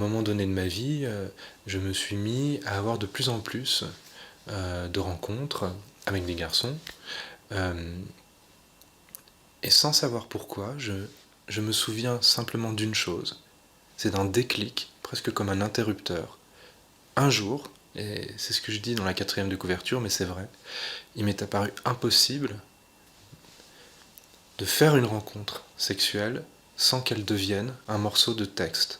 moment donné de ma vie, je me suis mis à avoir de plus en plus de rencontres avec des garçons. Euh, et sans savoir pourquoi, je me souviens simplement d'une chose. C'est d'un déclic, presque comme un interrupteur. Un jour, et c'est ce que je dis dans la 4e de couverture, mais c'est vrai, il m'est apparu impossible de faire une rencontre sexuelle sans qu'elle devienne un morceau de texte.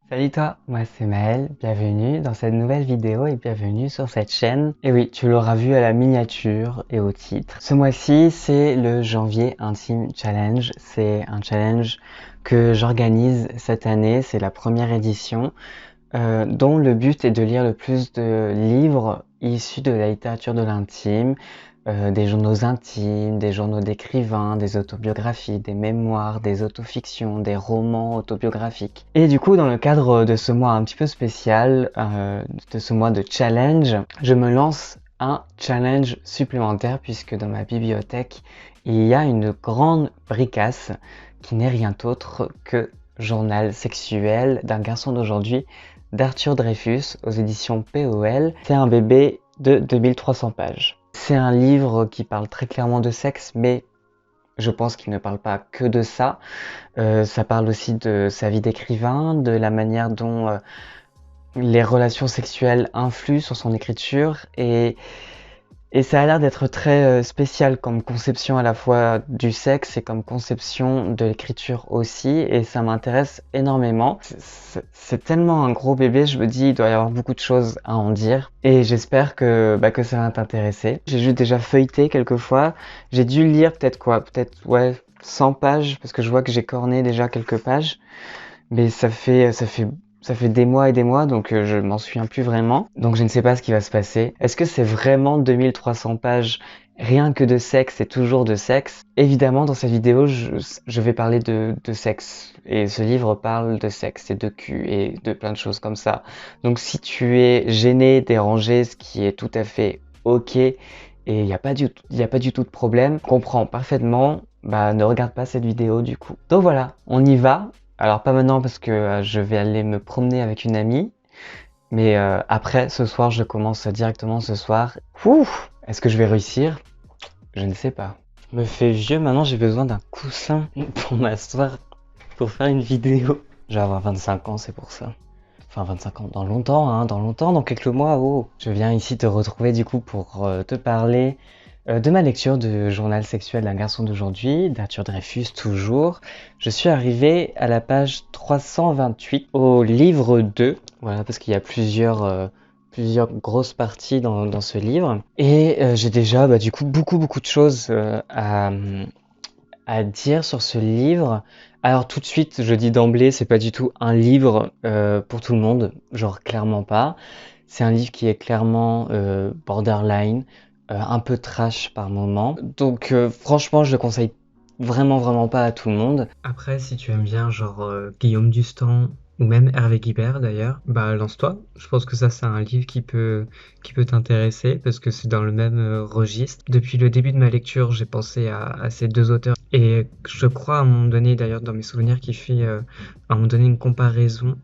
Salut toi, moi c'est Maël, bienvenue dans cette nouvelle vidéo et bienvenue sur cette chaîne. Et oui, tu l'auras vu à la miniature et au titre. Ce mois-ci, c'est le Janvier Intime Challenge. C'est un challenge que j'organise cette année, c'est la première édition, dont le but est de lire le plus de livres issus de la littérature de l'intime, des journaux intimes, des journaux d'écrivains, des autobiographies, des mémoires, des autofictions, des romans autobiographiques. Et du coup, dans le cadre de ce mois un petit peu spécial, de ce mois de challenge, je me lance un challenge supplémentaire puisque dans ma bibliothèque, il y a une grande bricasse qui n'est rien d'autre que Journal sexuel d'un garçon d'aujourd'hui d'Arthur Dreyfus aux éditions POL. C'est un bébé de 2300 pages. C'est un livre qui parle très clairement de sexe, mais je pense qu'il ne parle pas que de ça. Ça parle aussi de sa vie d'écrivain, de la manière dont les relations sexuelles influent sur son écriture et ça a l'air d'être très spécial comme conception à la fois du sexe et comme conception de l'écriture aussi, et ça m'intéresse énormément. C'est tellement un gros bébé, je me dis il doit y avoir beaucoup de choses à en dire, et j'espère que ça va t'intéresser. J'ai juste déjà feuilleté quelques fois, j'ai dû lire peut-être 100 pages, parce que je vois que j'ai corné déjà quelques pages, mais ça fait des mois et des mois, donc je m'en souviens plus vraiment. Donc je ne sais pas ce qui va se passer. Est-ce que c'est vraiment 2300 pages rien que de sexe et toujours de sexe? Évidemment, dans cette vidéo, je vais parler de sexe. Et ce livre parle de sexe et de cul et de plein de choses comme ça. Donc si tu es gêné, dérangé, ce qui est tout à fait ok, et il n'y a pas du tout de problème, comprends parfaitement, ne regarde pas cette vidéo du coup. Donc voilà, on y va. Alors pas maintenant parce que je vais aller me promener avec une amie, mais après ce soir je commence directement ce soir. Ouh, est-ce que je vais réussir? Je ne sais pas. Je me fais vieux maintenant, j'ai besoin d'un coussin pour m'asseoir pour faire une vidéo. Je vais avoir 25 ans, c'est pour ça. Enfin 25 ans, dans longtemps, hein, dans quelques mois, oh. Je viens ici te retrouver du coup pour te parler de ma lecture de Journal sexuel d'un garçon d'aujourd'hui, d'Arthur Dreyfus toujours. Je suis arrivé à la page 328 au livre 2, voilà, parce qu'il y a plusieurs grosses parties dans ce livre. Et j'ai déjà du coup beaucoup de choses à dire sur ce livre. Alors tout de suite, je dis d'emblée, c'est pas du tout un livre pour tout le monde, genre clairement pas. C'est un livre qui est clairement borderline, un peu trash par moment. Donc franchement, je le conseille vraiment pas à tout le monde. Après, si tu aimes bien genre Guillaume Dustan ou même Hervé Guibert d'ailleurs, lance-toi. Je pense que ça c'est un livre qui peut t'intéresser parce que c'est dans le même registre. Depuis le début de ma lecture, j'ai pensé à ces deux auteurs et je crois à un moment donné d'ailleurs dans mes souvenirs qu'il fait à un moment donné une comparaison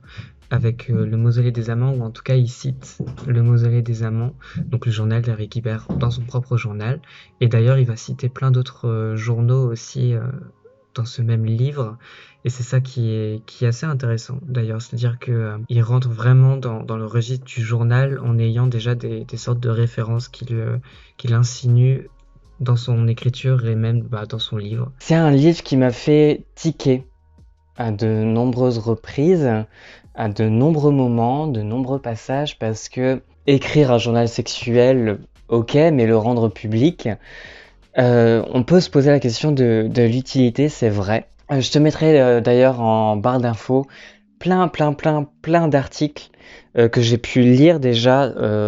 avec le Mausolée des Amants, ou en tout cas il cite le Mausolée des Amants, donc le journal d'Hervé Guibert dans son propre journal, et d'ailleurs il va citer plein d'autres journaux aussi dans ce même livre, et c'est ça qui est assez intéressant d'ailleurs, c'est-à-dire que il rentre vraiment dans le registre du journal en ayant déjà des sortes de références qu'il insinue dans son écriture et même dans son livre. C'est un livre qui m'a fait tiquer à de nombreuses reprises, à de nombreux moments, de nombreux passages, parce que écrire un journal sexuel, ok, mais le rendre public, on peut se poser la question de l'utilité, c'est vrai. Je te mettrai d'ailleurs en barre d'infos plein d'articles que j'ai pu lire déjà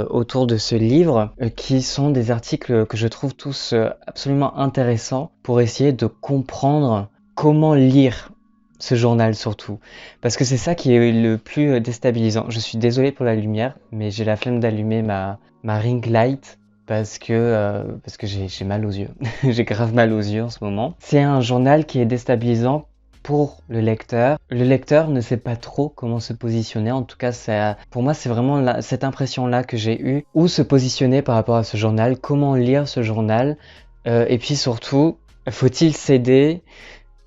autour de ce livre, qui sont des articles que je trouve tous absolument intéressants pour essayer de comprendre comment lire ce journal surtout, parce que c'est ça qui est le plus déstabilisant. Je suis désolé pour la lumière, mais j'ai la flemme d'allumer ma ring light parce que j'ai mal aux yeux. J'ai grave mal aux yeux en ce moment. C'est un journal qui est déstabilisant pour le lecteur. Le lecteur ne sait pas trop comment se positionner. En tout cas, pour moi, c'est vraiment cette impression-là que j'ai eue. Où se positionner par rapport à ce journal, comment lire ce journal, et puis surtout, faut-il céder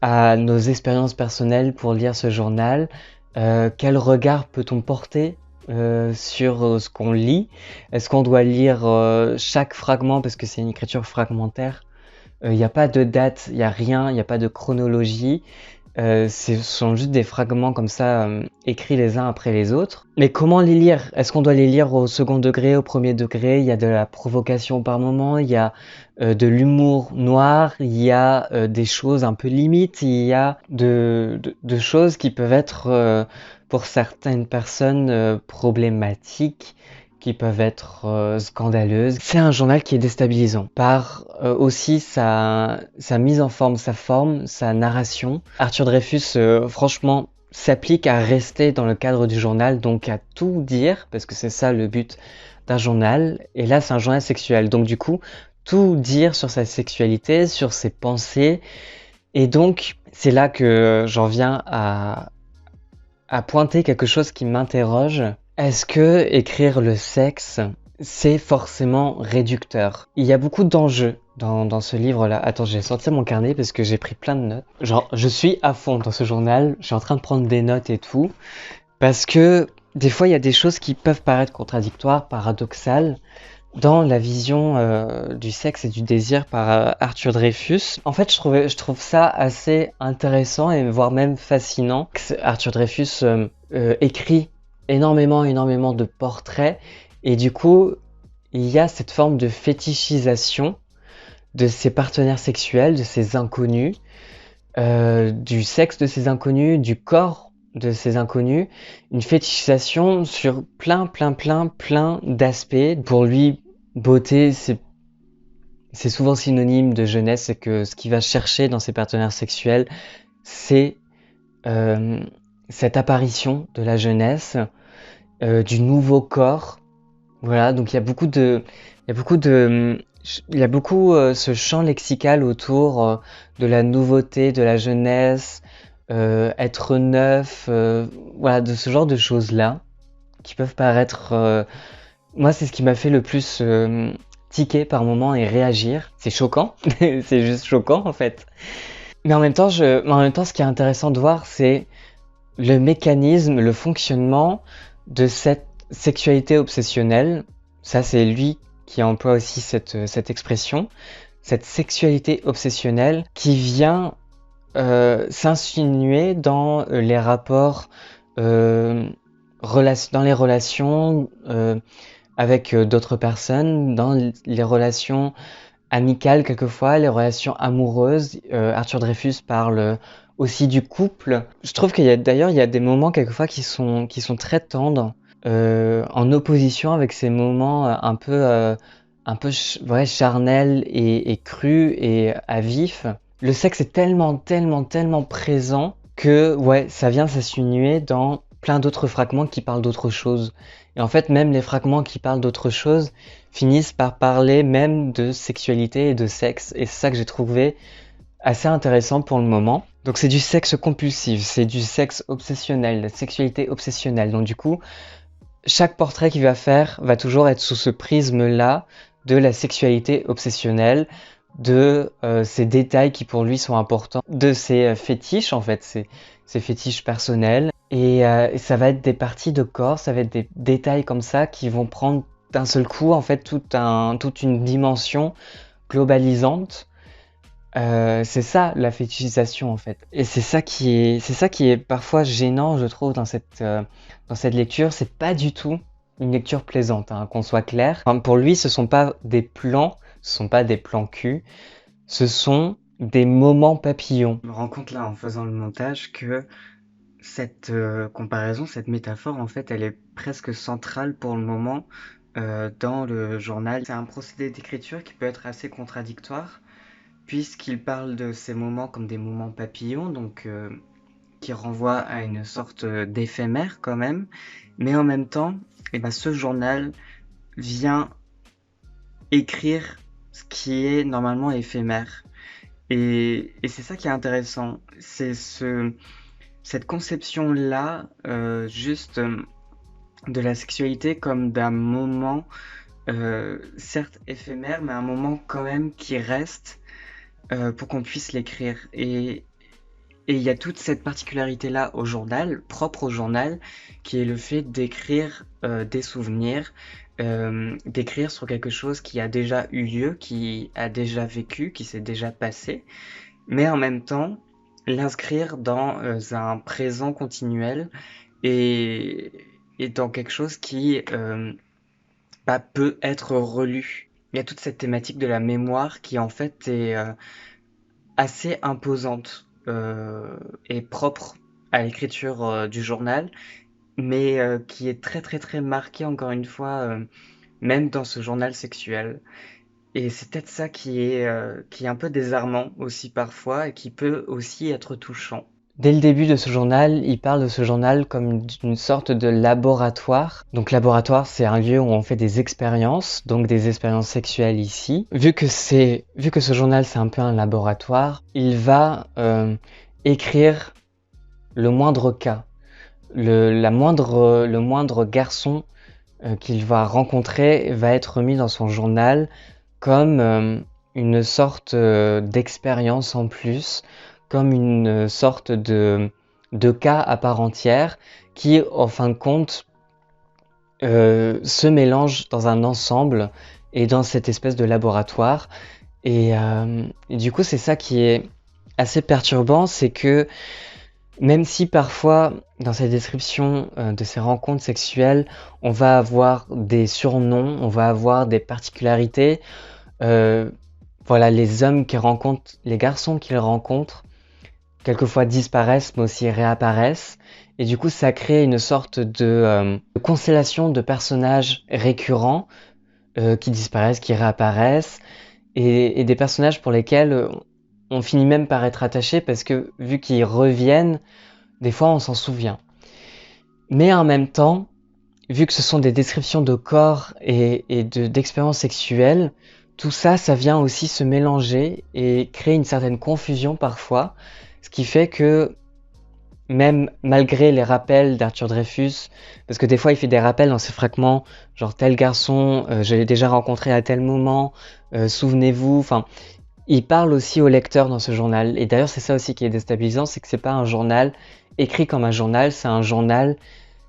à nos expériences personnelles pour lire ce journal? Quel regard peut-on porter sur ce qu'on lit? Est-ce qu'on doit lire chaque fragment parce que c'est une écriture fragmentaire? Il n'y a pas de date, il n'y a rien, il n'y a pas de chronologie. Ce sont juste des fragments comme ça, écrits les uns après les autres. Mais comment les lire? Est-ce qu'on doit les lire au second degré, au premier degré? Il y a de la provocation par moment, il y a de l'humour noir, il y a des choses un peu limites, il y a de choses qui peuvent être, pour certaines personnes, problématiques, qui peuvent être scandaleuses. C'est un journal qui est déstabilisant par aussi sa mise en forme, sa forme, sa narration. Arthur Dreyfus, franchement, s'applique à rester dans le cadre du journal, donc à tout dire, parce que c'est ça le but d'un journal. Et là, c'est un journal sexuel, donc du coup, tout dire sur sa sexualité, sur ses pensées. Et donc, c'est là que j'en viens à pointer quelque chose qui m'interroge. Est-ce que écrire le sexe, c'est forcément réducteur? Il y a beaucoup d'enjeux dans ce livre-là. Attends, j'ai sorti mon carnet parce que j'ai pris plein de notes. Genre, je suis à fond dans ce journal, je suis en train de prendre des notes et tout. Parce que des fois, il y a des choses qui peuvent paraître contradictoires, paradoxales, dans la vision du sexe et du désir par Arthur Dreyfus. En fait, je trouve ça assez intéressant et voire même fascinant. Arthur Dreyfus écrit énormément de portraits et du coup, il y a cette forme de fétichisation de ses partenaires sexuels, de ses inconnus, du sexe de ces inconnus, du corps de ces inconnus, une fétichisation sur plein d'aspects. Pour lui, beauté, c'est souvent synonyme de jeunesse et que ce qu'il va chercher dans ses partenaires sexuels, c'est euh, cette apparition de la jeunesse, du nouveau corps. Voilà, donc il y a beaucoup ce champ lexical autour de la nouveauté, de la jeunesse, être neuf, voilà, de ce genre de choses-là qui peuvent paraître. Moi, c'est ce qui m'a fait le plus tiquer par moment et réagir. C'est choquant, c'est juste choquant en fait. Mais en même temps, ce qui est intéressant de voir, c'est le mécanisme, le fonctionnement de cette sexualité obsessionnelle. Ça, c'est lui qui emploie aussi cette expression, cette sexualité obsessionnelle qui vient s'insinuer dans les rapports, dans les relations avec d'autres personnes, dans les relations amicales quelquefois, les relations amoureuses. Arthur Dreyfus parle aussi du couple. Je trouve d'ailleurs il y a des moments quelquefois qui sont très tendres, en opposition avec ces moments un peu ouais, charnels et crus et à vif. Le sexe est tellement présent que ouais, ça vient s'insinuer dans plein d'autres fragments qui parlent d'autre chose. Et en fait, même les fragments qui parlent d'autre chose finissent par parler même de sexualité et de sexe. Et c'est ça que j'ai trouvé assez intéressant pour le moment. Donc c'est du sexe compulsif, c'est du sexe obsessionnel, la sexualité obsessionnelle. Donc du coup, chaque portrait qu'il va faire va toujours être sous ce prisme-là de la sexualité obsessionnelle, de ces détails qui pour lui sont importants, de ses fétiches en fait, ses fétiches personnels. Et ça va être des parties de corps, ça va être des détails comme ça qui vont prendre d'un seul coup en fait toute une dimension globalisante. C'est ça la fétichisation en fait. Et c'est ça qui est parfois gênant, je trouve, dans cette lecture. C'est pas du tout une lecture plaisante, hein, qu'on soit clair. Enfin, pour lui, ce sont pas des plans, ce sont pas des plans cul, ce sont des moments papillons. Je me rends compte là en faisant le montage que cette comparaison, cette métaphore, en fait, elle est presque centrale pour le moment dans le journal. C'est un procédé d'écriture qui peut être assez contradictoire puisqu'il parle de ces moments comme des moments papillons, donc qui renvoient à une sorte d'éphémère quand même, mais en même temps, eh ben, ce journal vient écrire ce qui est normalement éphémère. Et c'est ça qui est intéressant, c'est cette conception-là, juste de la sexualité comme d'un moment, certes éphémère, mais un moment quand même qui reste pour qu'on puisse l'écrire. Et il y a toute cette particularité-là au journal, propre au journal, qui est le fait d'écrire des souvenirs, d'écrire sur quelque chose qui a déjà eu lieu, qui a déjà vécu, qui s'est déjà passé, mais en même temps l'inscrire dans un présent continuel et, et dans quelque chose qui peut être relu. Il y a toute cette thématique de la mémoire qui en fait est assez imposante et propre à l'écriture du journal, mais qui est très très très marquée encore une fois, même dans ce journal sexuel. Et c'est peut-être ça qui est un peu désarmant aussi parfois et qui peut aussi être touchant. Dès le début de ce journal, il parle de ce journal comme d'une sorte de laboratoire. Donc laboratoire, c'est un lieu où on fait des expériences, donc des expériences sexuelles ici. Vu que ce journal c'est un peu un laboratoire, il va écrire le moindre cas, le moindre garçon qu'il va rencontrer va être mis dans son journal comme une sorte d'expérience en plus, comme une sorte de cas à part entière qui, en fin de compte, se mélange dans un ensemble et dans cette espèce de laboratoire. Et du coup, c'est ça qui est assez perturbant, c'est que même si parfois, dans cette description de ces rencontres sexuelles, on va avoir des surnoms, on va avoir des particularités, euh, voilà, les hommes qu'ils rencontrent, les garçons qu'ils rencontrent, quelquefois disparaissent mais aussi réapparaissent. Et du coup, ça crée une sorte de constellation de personnages récurrents qui disparaissent, qui réapparaissent, et des personnages pour lesquels on finit même par être attaché parce que vu qu'ils reviennent, des fois on s'en souvient. Mais en même temps, vu que ce sont des descriptions de corps d'expériences sexuelles, tout ça, ça vient aussi se mélanger et créer une certaine confusion parfois, ce qui fait que même malgré les rappels d'Arthur Dreyfus, parce que des fois il fait des rappels dans ses fragments, genre tel garçon, je l'ai déjà rencontré à tel moment, souvenez-vous, enfin, il parle aussi au lecteur dans ce journal. Et d'ailleurs c'est ça aussi qui est déstabilisant, c'est que c'est pas un journal écrit comme un journal, c'est un journal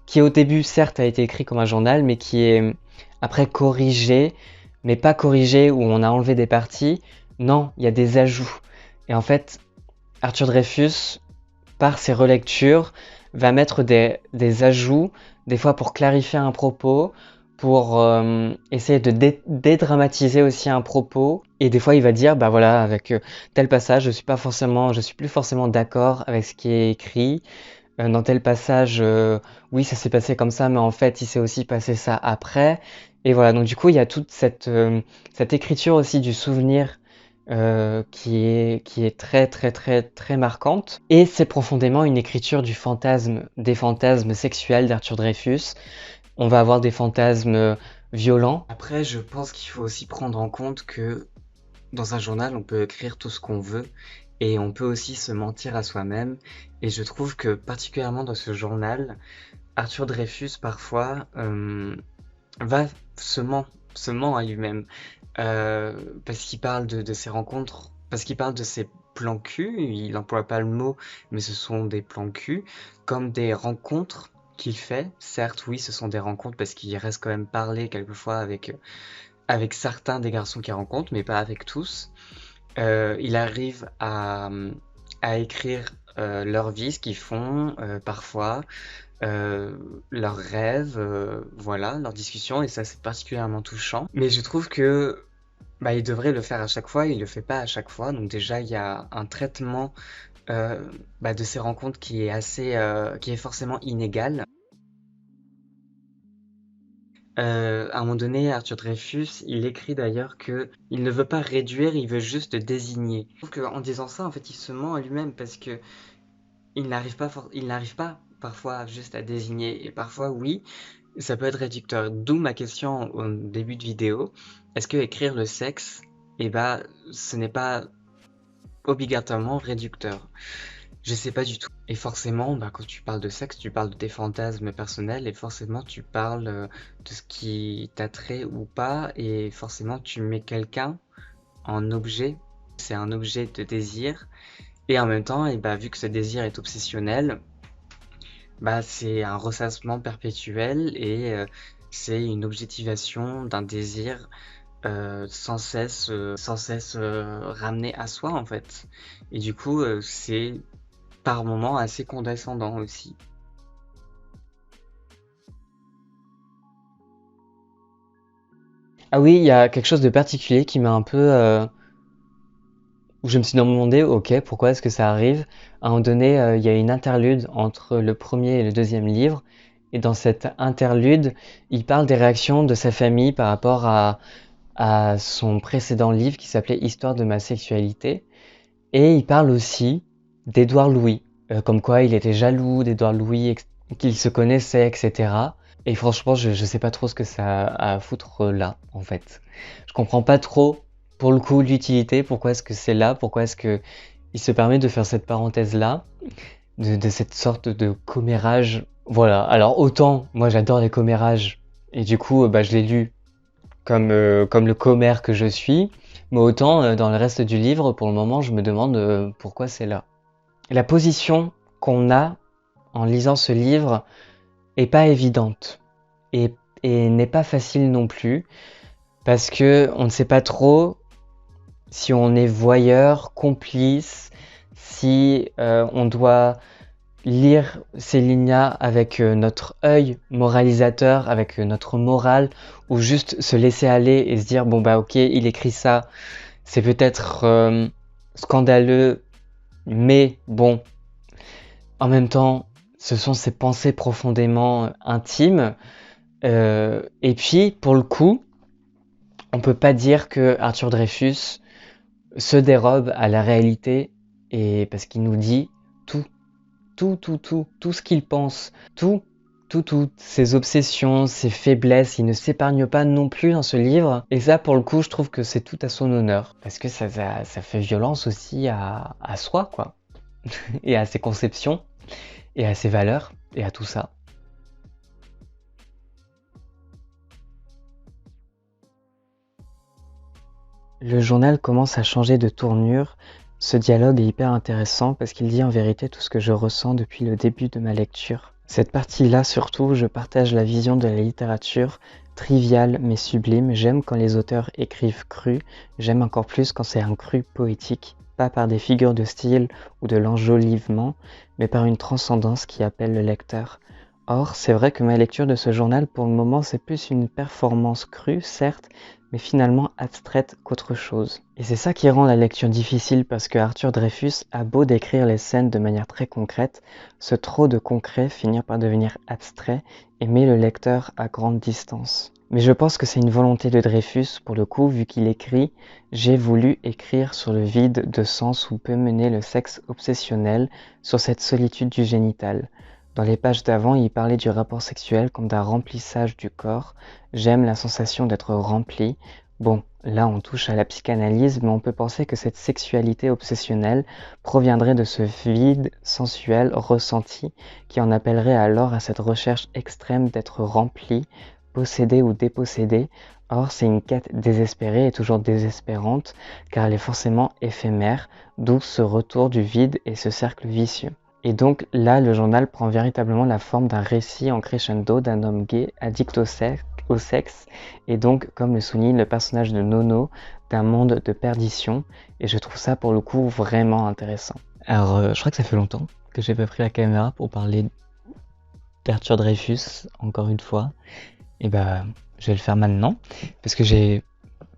qui au début certes a été écrit comme un journal, mais qui est après corrigé, mais pas corrigé où on a enlevé des parties. Non, il y a des ajouts. Et en fait, Arthur Dreyfus, par ses relectures, va mettre des ajouts, des fois pour clarifier un propos, pour essayer de dédramatiser aussi un propos. Et des fois, il va dire, bah voilà, avec tel passage, je suis plus forcément d'accord avec ce qui est écrit. Dans tel passage, oui, ça s'est passé comme ça, mais en fait, il s'est aussi passé ça après. Et voilà, donc du coup, il y a toute cette écriture aussi du souvenir qui est très, très, très, très marquante. Et c'est profondément une écriture du fantasme, des fantasmes sexuels d'Arthur Dreyfus. On va avoir des fantasmes violents. Après, je pense qu'il faut aussi prendre en compte que dans un journal, on peut écrire tout ce qu'on veut et on peut aussi se mentir à soi-même. Et je trouve que particulièrement dans ce journal, Arthur Dreyfus parfois va se ment, se ment à lui-même parce qu'il parle de ses rencontres, parce qu'il parle de ses plans cul. Il n'emploie pas le mot, mais ce sont des plans cul comme des rencontres qu'il fait. Certes, oui, ce sont des rencontres parce qu'il reste quand même parler quelquefois avec certains des garçons qu'il rencontre, mais pas avec tous. Il arrive à écrire leur vie, ce qu'ils font parfois, euh, leurs rêves, voilà, leurs discussions, et ça c'est particulièrement touchant. Mais je trouve que il devrait le faire à chaque fois, il le fait pas à chaque fois, donc déjà il y a un traitement de ces rencontres qui est qui est forcément inégal. À un moment donné, Arthur Dreyfus, il écrit d'ailleurs que il ne veut pas réduire, il veut juste désigner. Je trouve qu'en disant ça, en fait, il se ment à lui-même parce que il n'arrive pas parfois juste à désigner. Et parfois, oui, Ça peut être réducteur. D'où ma question au début de vidéo. Est-ce que écrire le sexe, eh ben, ce n'est pas obligatoirement réducteur? Je sais pas du tout. Et forcément, bah, quand tu parles de sexe, tu parles de tes fantasmes personnels et forcément tu parles de ce qui t'attrait ou pas et forcément tu mets quelqu'un en objet. C'est un objet de désir et en même temps, et bah, vu que ce désir est obsessionnel, bah, c'est un ressassement perpétuel et c'est une objectivation d'un désir sans cesse ramené à soi en fait. Et du coup, c'est par moments assez condescendant aussi. Ah oui, il y a quelque chose de particulier qui m'a un peu où je me suis demandé, ok, pourquoi est-ce que ça arrive? À un moment donné, il y a une interlude entre le premier et le deuxième livre, et dans cette interlude, il parle des réactions de sa famille par rapport à son précédent livre qui s'appelait Histoire de ma sexualité, et il parle aussi d'Édouard Louis, comme quoi il était jaloux d'Édouard Louis, qu'il se connaissait, etc. Et franchement, je sais pas trop ce que ça a à foutre là, en fait. Je comprends pas trop, pour le coup, l'utilité, pourquoi est-ce que c'est là, pourquoi est-ce que il se permet de faire cette parenthèse-là, de cette sorte de commérage. Voilà, alors autant, moi j'adore les commérages, et du coup, bah, je l'ai lu comme le commère que je suis, mais autant dans le reste du livre, pour le moment, je me demande pourquoi c'est là. La position qu'on a en lisant ce livre est pas évidente et, et n'est pas facile non plus parce que on ne sait pas trop si on est voyeur, complice, si on doit lire ces lignes-là avec notre œil moralisateur, avec notre morale, ou juste se laisser aller et se dire bon bah ok, il écrit ça, c'est peut-être scandaleux, mais bon, en même temps, ce sont ses pensées profondément intimes. Et puis, pour le coup, on peut pas dire que Arthur Dreyfus se dérobe à la réalité et parce qu'il nous dit tout, tout ce qu'il pense, toutes ses obsessions, ses faiblesses, il ne s'épargne pas non plus dans ce livre. Et ça, pour le coup, je trouve que c'est tout à son honneur. Parce que ça fait violence aussi à soi, quoi. Et à ses conceptions, et à ses valeurs, et à tout ça. Le journal commence à changer de tournure. Ce dialogue est hyper intéressant parce qu'il dit en vérité tout ce que je ressens depuis le début de ma lecture. Cette partie-là surtout, je partage la vision de la littérature, triviale mais sublime. J'aime quand les auteurs écrivent cru, j'aime encore plus quand c'est un cru poétique, pas par des figures de style ou de l'enjolivement, mais par une transcendance qui appelle le lecteur. Or, c'est vrai que ma lecture de ce journal, pour le moment, c'est plus une performance crue, certes, mais finalement abstraite qu'autre chose. Et c'est ça qui rend la lecture difficile parce que Arthur Dreyfus a beau décrire les scènes de manière très concrète, ce trop de concret finit par devenir abstrait et met le lecteur à grande distance. Mais je pense que c'est une volonté de Dreyfus, pour le coup, vu qu'il écrit « J'ai voulu écrire sur le vide de sens où peut mener le sexe obsessionnel, sur cette solitude du génital ». Dans les pages d'avant, il parlait du rapport sexuel comme d'un remplissage du corps. J'aime la sensation d'être rempli. Bon, là on touche à la psychanalyse, mais on peut penser que cette sexualité obsessionnelle proviendrait de ce vide sensuel ressenti qui en appellerait alors à cette recherche extrême d'être rempli, possédé ou dépossédé. Or, c'est une quête désespérée et toujours désespérante, car elle est forcément éphémère, d'où ce retour du vide et ce cercle vicieux. Et donc là, le journal prend véritablement la forme d'un récit en crescendo d'un homme gay addict au sexe, et donc, comme le souligne le personnage de Nono, d'un monde de perdition, et je trouve ça pour le coup vraiment intéressant. Alors, je crois que ça fait longtemps que j'ai pas pris la caméra pour parler d'Arthur Dreyfus, encore une fois, et bah, je vais le faire maintenant, parce que j'ai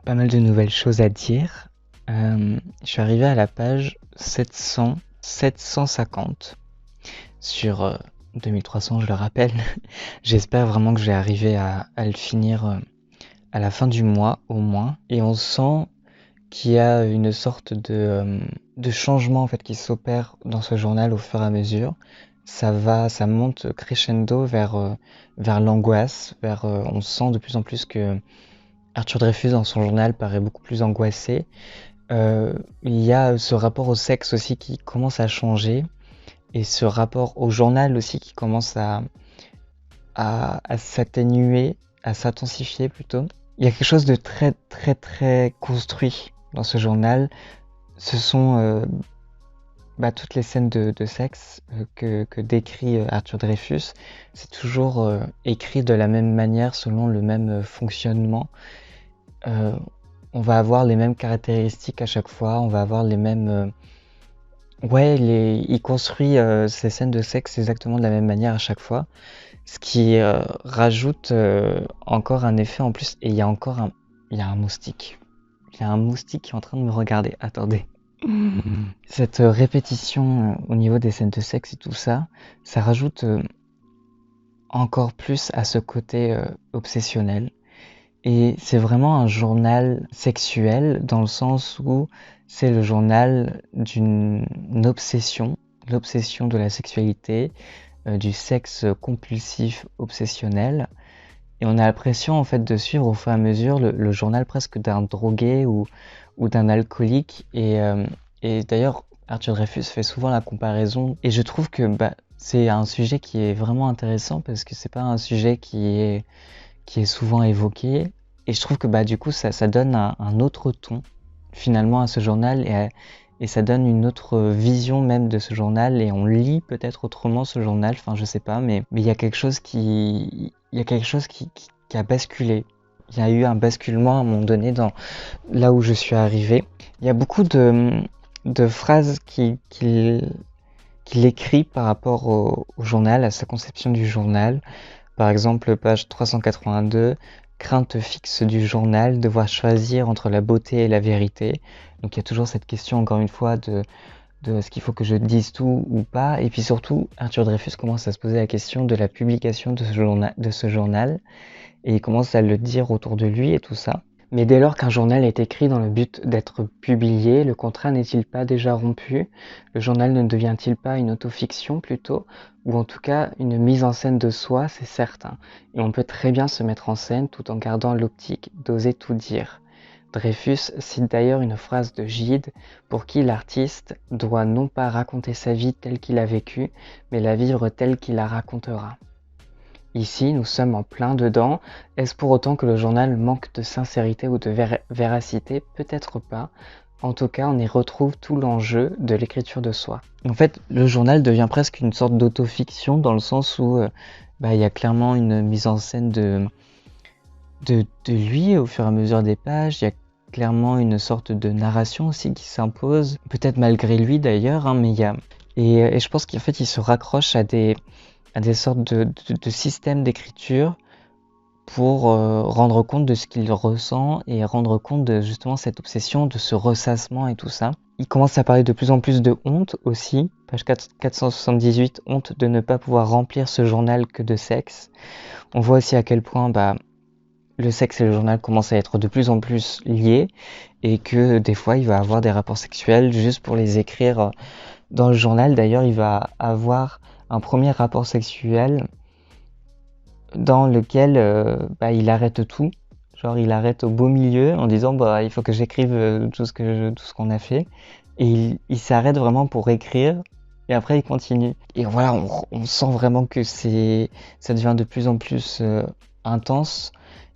pas mal de nouvelles choses à dire. Je suis arrivé à la page 750 sur 2300, je le rappelle. J'espère vraiment que je vais arriver à le finir à la fin du mois au moins. Et on sent qu'il y a une sorte de changement en fait qui s'opère dans ce journal au fur et à mesure. ça monte crescendo vers l'angoisse, on sent de plus en plus que Arthur Dreyfus dans son journal paraît beaucoup plus angoissé. Il y a ce rapport au sexe aussi qui commence à changer et ce rapport au journal aussi qui commence à s'atténuer, à s'intensifier plutôt. Il y a quelque chose de très très très construit dans ce journal. Ce sont toutes les scènes de sexe que décrit Arthur Dreyfus. C'est toujours écrit de la même manière, selon le même fonctionnement. On va avoir les mêmes caractéristiques à chaque fois, on va avoir les mêmes... il construit ces scènes de sexe exactement de la même manière à chaque fois, ce qui rajoute encore un effet en plus. Et il y a un moustique. Il y a un moustique qui est en train de me regarder. Attendez. Cette répétition au niveau des scènes de sexe et tout ça, ça rajoute encore plus à ce côté obsessionnel. Et c'est vraiment un journal sexuel dans le sens où c'est le journal d'une obsession, l'obsession de la sexualité, du sexe compulsif obsessionnel. Et on a l'impression en fait de suivre au fur et à mesure le journal presque d'un drogué ou d'un alcoolique. Et d'ailleurs, Arthur Dreyfus fait souvent la comparaison. Et je trouve que c'est un sujet qui est vraiment intéressant parce que c'est pas un sujet qui est souvent évoqué. Et je trouve que du coup, ça donne un autre ton finalement à ce journal et ça donne une autre vision même de ce journal et on lit peut-être autrement ce journal, enfin je sais pas, mais il y a quelque chose qui a basculé. Il y a eu un basculement à un moment donné dans là où je suis arrivé. Il y a beaucoup de phrases qu'il écrit par rapport au journal, à sa conception du journal. Par exemple, page 382, crainte fixe du journal, devoir choisir entre la beauté et la vérité. Donc il y a toujours cette question, encore une fois, de est-ce qu'il faut que je dise tout ou pas. Et puis surtout, Arthur Dreyfus commence à se poser la question de la publication de ce journal et il commence à le dire autour de lui et tout ça. Mais dès lors qu'un journal est écrit dans le but d'être publié, le contrat n'est-il pas déjà rompu? Le journal ne devient-il pas une autofiction plutôt? Ou en tout cas une mise en scène de soi, c'est certain. Et on peut très bien se mettre en scène tout en gardant l'optique d'oser tout dire. Dreyfus cite d'ailleurs une phrase de Gide pour qui l'artiste doit non pas raconter sa vie telle qu'il a vécu, mais la vivre telle qu'il la racontera. Ici, nous sommes en plein dedans. Est-ce pour autant que le journal manque de sincérité ou de véracité? Peut-être pas. En tout cas, on y retrouve tout l'enjeu de l'écriture de soi. En fait, le journal devient presque une sorte d'autofiction dans le sens où il y a clairement une mise en scène de lui au fur et à mesure des pages. Il y a clairement une sorte de narration aussi qui s'impose, peut-être malgré lui d'ailleurs, mais il y a... Et je pense qu'en fait, il se raccroche à des sortes de systèmes d'écriture pour rendre compte de ce qu'il ressent et rendre compte de justement cette obsession, de ce ressassement et tout ça. Il commence à parler de plus en plus de honte aussi, page 478, honte de ne pas pouvoir remplir ce journal que de sexe. On voit aussi à quel point le sexe et le journal commencent à être de plus en plus liés et que des fois il va avoir des rapports sexuels juste pour les écrire dans le journal. D'ailleurs, il va avoir un premier rapport sexuel dans lequel il arrête tout. Genre il arrête au beau milieu en disant il faut que j'écrive tout ce qu'on a fait. Et il s'arrête vraiment pour écrire et après il continue. Et voilà, on sent vraiment que ça devient de plus en plus intense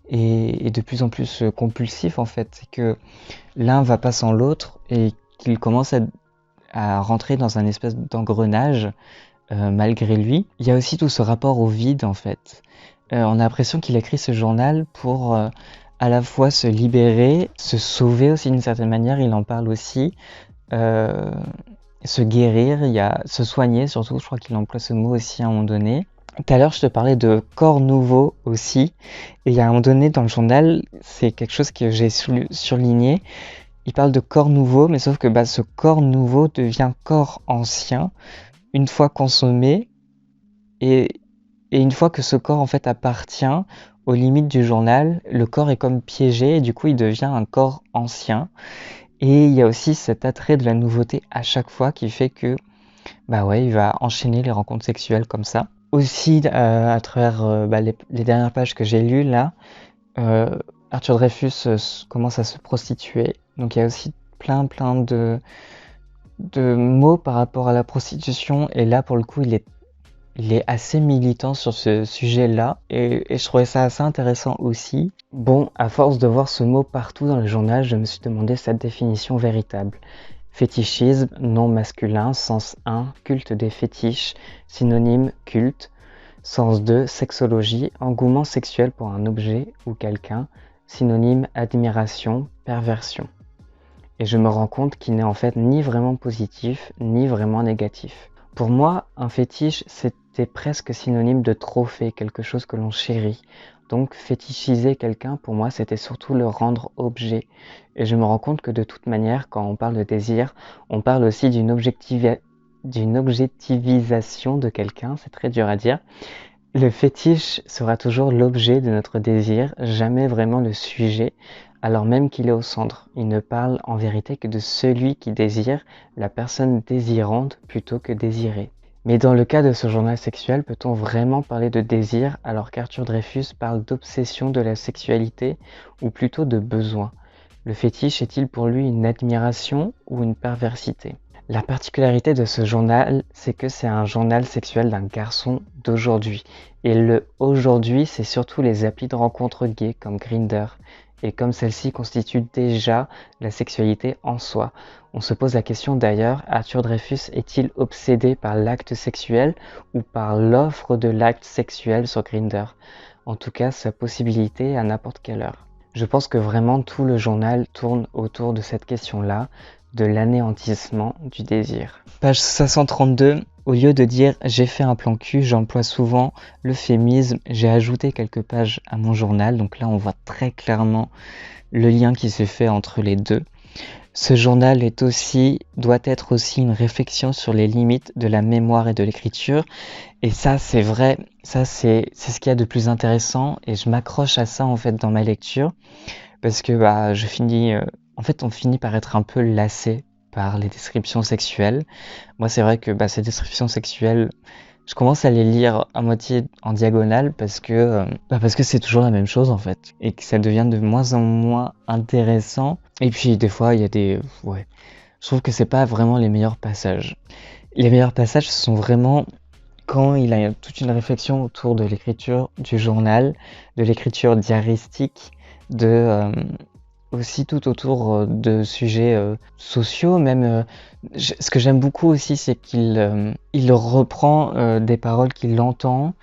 et de plus en plus compulsif en fait. C'est que l'un va pas sans l'autre et qu'il commence à rentrer dans un espèce d'engrenage malgré lui. Il y a aussi tout ce rapport au vide en fait. On a l'impression qu'il écrit ce journal pour à la fois se libérer, se sauver aussi d'une certaine manière, il en parle aussi, se guérir, se soigner surtout, je crois qu'il emploie ce mot aussi à un moment donné. Tout à l'heure, je te parlais de corps nouveau aussi, et il y a un moment donné dans le journal, c'est quelque chose que j'ai surligné, il parle de corps nouveau, mais sauf que ce corps nouveau devient corps ancien une fois consommé, et une fois que ce corps en fait appartient aux limites du journal, le corps est comme piégé et du coup il devient un corps ancien. Et il y a aussi cet attrait de la nouveauté à chaque fois qui fait que bah ouais, il va enchaîner les rencontres sexuelles comme ça. Aussi, à travers les dernières pages que j'ai lues là, Arthur Dreyfus commence à se prostituer. Donc il y a aussi plein de mots par rapport à la prostitution. Et là, pour le coup, il est assez militant sur ce sujet-là. Et je trouvais ça assez intéressant aussi. Bon, à force de voir ce mot partout dans le journal, je me suis demandé sa définition véritable. Fétichisme, nom masculin, sens 1, culte des fétiches, synonyme culte, sens 2, sexologie, engouement sexuel pour un objet ou quelqu'un, synonyme admiration, perversion. Et je me rends compte qu'il n'est en fait ni vraiment positif, ni vraiment négatif. Pour moi, un fétiche, c'était presque synonyme de trophée, quelque chose que l'on chérit. Donc fétichiser quelqu'un, pour moi, c'était surtout le rendre objet. Et je me rends compte que de toute manière, quand on parle de désir, on parle aussi d'une objectivisation de quelqu'un, c'est très dur à dire. Le fétiche sera toujours l'objet de notre désir, jamais vraiment le sujet, alors même qu'il est au centre. Il ne parle en vérité que de celui qui désire, la personne désirante plutôt que désirée. Mais dans le cas de ce journal sexuel, peut-on vraiment parler de désir alors qu'Arthur Dreyfus parle d'obsession de la sexualité ou plutôt de besoin? Le fétiche est-il pour lui une admiration ou une perversité? La particularité de ce journal, c'est que c'est un journal sexuel d'un garçon d'aujourd'hui. Et le aujourd'hui, c'est surtout les applis de rencontres gays comme Grindr. Et comme celle-ci constitue déjà la sexualité en soi. On se pose la question d'ailleurs, Arthur Dreyfus est-il obsédé par l'acte sexuel ou par l'offre de l'acte sexuel sur Grindr? En tout cas, sa possibilité à n'importe quelle heure. Je pense que vraiment tout le journal tourne autour de cette question-là, de l'anéantissement du désir. Page 532, au lieu de dire j'ai fait un plan cul, j'emploie souvent l'euphémisme j'ai ajouté quelques pages à mon journal. Donc là, on voit très clairement le lien qui se fait entre les deux. Ce journal doit être aussi une réflexion sur les limites de la mémoire et de l'écriture. Et ça, c'est vrai, ça c'est ce qu'il y a de plus intéressant et je m'accroche à ça en fait dans ma lecture parce que on finit par être un peu lassé par les descriptions sexuelles. Moi, c'est vrai que ces descriptions sexuelles, je commence à les lire à moitié en diagonale parce que c'est toujours la même chose en fait et que ça devient de moins en moins intéressant. Et puis des fois, il y a je trouve que c'est pas vraiment les meilleurs passages. Les meilleurs passages ce sont vraiment quand il a toute une réflexion autour de l'écriture du journal, de l'écriture diaristique, aussi tout autour de sujets sociaux, même ce que j'aime beaucoup aussi, c'est qu'il reprend des paroles qu'il entend,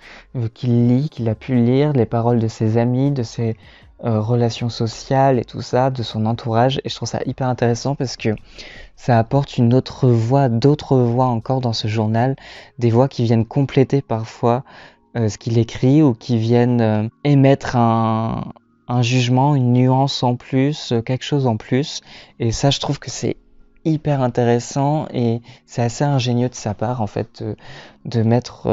qu'il lit, qu'il a pu lire, les paroles de ses amis, de ses relations sociales et tout ça, de son entourage. Et je trouve ça hyper intéressant parce que ça apporte une autre voix, d'autres voix encore dans ce journal, des voix qui viennent compléter parfois ce qu'il écrit ou qui viennent émettre un jugement, une nuance en plus, quelque chose en plus. Et ça, je trouve que c'est hyper intéressant et c'est assez ingénieux de sa part en fait de mettre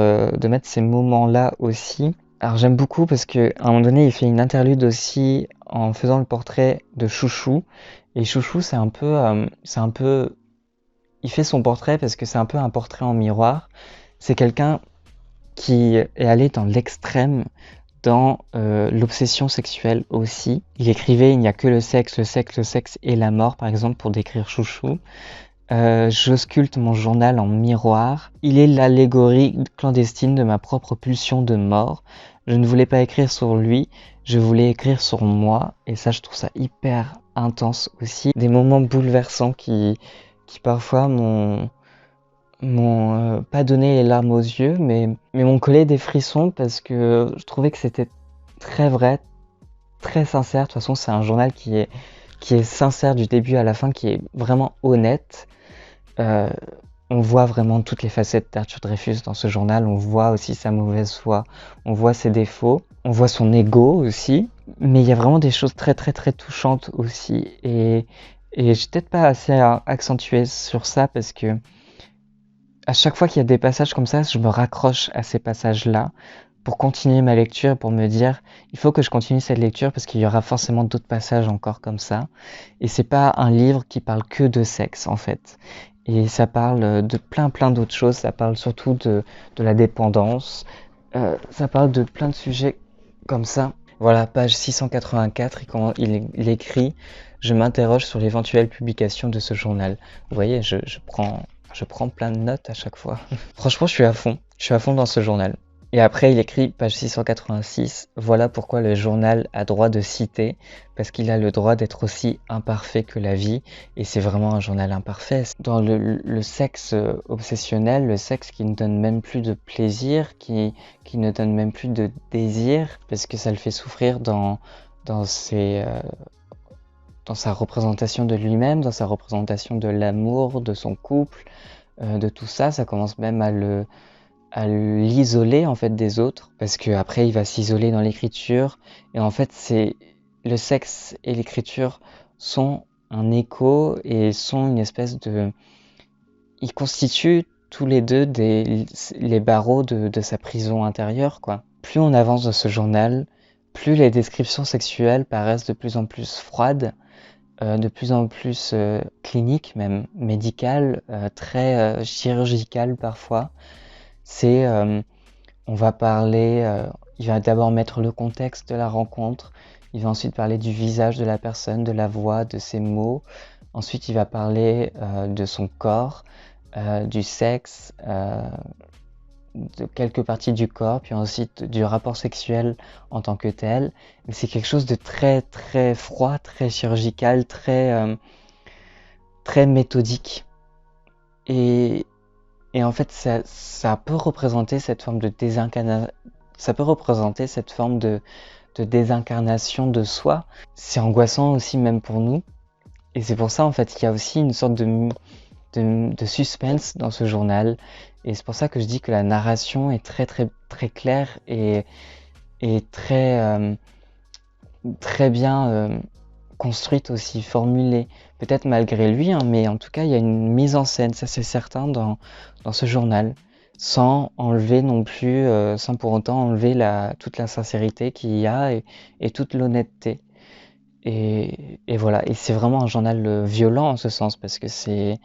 ces moments-là aussi. Alors j'aime beaucoup parce qu'à un moment donné, il fait une interlude aussi en faisant le portrait de Chouchou. Et Chouchou, il fait son portrait parce que c'est un peu un portrait en miroir. C'est quelqu'un qui est allé dans l'extrême dans l'obsession sexuelle aussi. Il écrivait il n'y a que le sexe et la mort, par exemple, pour décrire Chouchou. J'ausculte mon journal en miroir. Il est l'allégorie clandestine de ma propre pulsion de mort. Je ne voulais pas écrire sur lui, je voulais écrire sur moi. Et ça, je trouve ça hyper intense aussi. Des moments bouleversants qui parfois m'ont pas donné les larmes aux yeux, mais m'ont collé des frissons parce que je trouvais que c'était très vrai, très sincère. De toute façon, c'est un journal qui est sincère du début à la fin, qui est vraiment honnête. On voit vraiment toutes les facettes d'Arthur Dreyfus dans ce journal. On voit aussi sa mauvaise foi, on voit ses défauts, on voit son ego aussi. Mais il y a vraiment des choses très très très touchantes aussi. Et j'ai peut-être pas assez accentué sur ça parce que à chaque fois qu'il y a des passages comme ça, je me raccroche à ces passages-là pour continuer ma lecture, pour me dire il faut que je continue cette lecture parce qu'il y aura forcément d'autres passages encore comme ça. Et c'est pas un livre qui parle que de sexe en fait. Et ça parle de plein d'autres choses, ça parle surtout de la dépendance, ça parle de plein de sujets comme ça. Voilà, page 684, et quand il écrit « Je m'interroge sur l'éventuelle publication de ce journal ». Vous voyez, je prends plein de notes à chaque fois. Franchement, je suis à fond dans ce journal. Et après, il écrit, page 686, « Voilà pourquoi le journal a droit de citer, parce qu'il a le droit d'être aussi imparfait que la vie. » Et c'est vraiment un journal imparfait. Dans le sexe obsessionnel, le sexe qui ne donne même plus de plaisir, qui ne donne même plus de désir, parce que ça le fait souffrir dans sa représentation de lui-même, dans sa représentation de l'amour, de son couple, de tout ça. Ça commence même à l'isoler en fait des autres, parce que après il va s'isoler dans l'écriture, et en fait c'est le sexe et l'écriture sont un écho et sont une espèce de, ils constituent tous les deux les barreaux de sa prison intérieure, quoi. Plus on avance dans ce journal, plus les descriptions sexuelles paraissent de plus en plus froides, de plus en plus cliniques, même médicales, très chirurgicales parfois. C'est, on va parler, il va d'abord mettre le contexte de la rencontre, il va ensuite parler du visage de la personne, de la voix, de ses mots. Ensuite, il va parler de son corps, du sexe, de quelques parties du corps, puis ensuite du rapport sexuel en tant que tel. Mais c'est quelque chose de très froid, très chirurgical, très méthodique. Et en fait, ça peut représenter cette forme de désincarnation de soi. C'est angoissant aussi même pour nous. Et c'est pour ça, en fait, qu'il y a aussi une sorte de suspense dans ce journal. Et c'est pour ça que je dis que la narration est très claire et très bien construite aussi, formulée. Peut-être malgré lui, hein, mais en tout cas, il y a une mise en scène, ça c'est certain, dans ce journal, sans enlever non plus, sans pour autant enlever toute la sincérité qu'il y a et toute l'honnêteté. Et voilà, et c'est vraiment un journal violent en ce sens, parce que c'est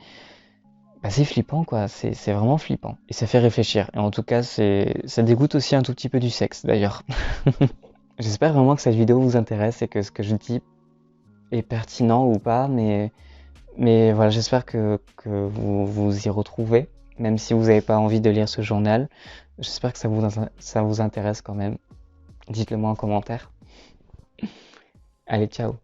flippant, quoi, c'est vraiment flippant. Et ça fait réfléchir. Et en tout cas, ça dégoûte aussi un tout petit peu du sexe, d'ailleurs. J'espère vraiment que cette vidéo vous intéresse et que ce que je dis est pertinent ou pas, mais voilà, j'espère que vous vous y retrouvez, même si vous n'avez pas envie de lire ce journal. J'espère que ça vous intéresse quand même. Dites-le moi en commentaire. Allez, ciao!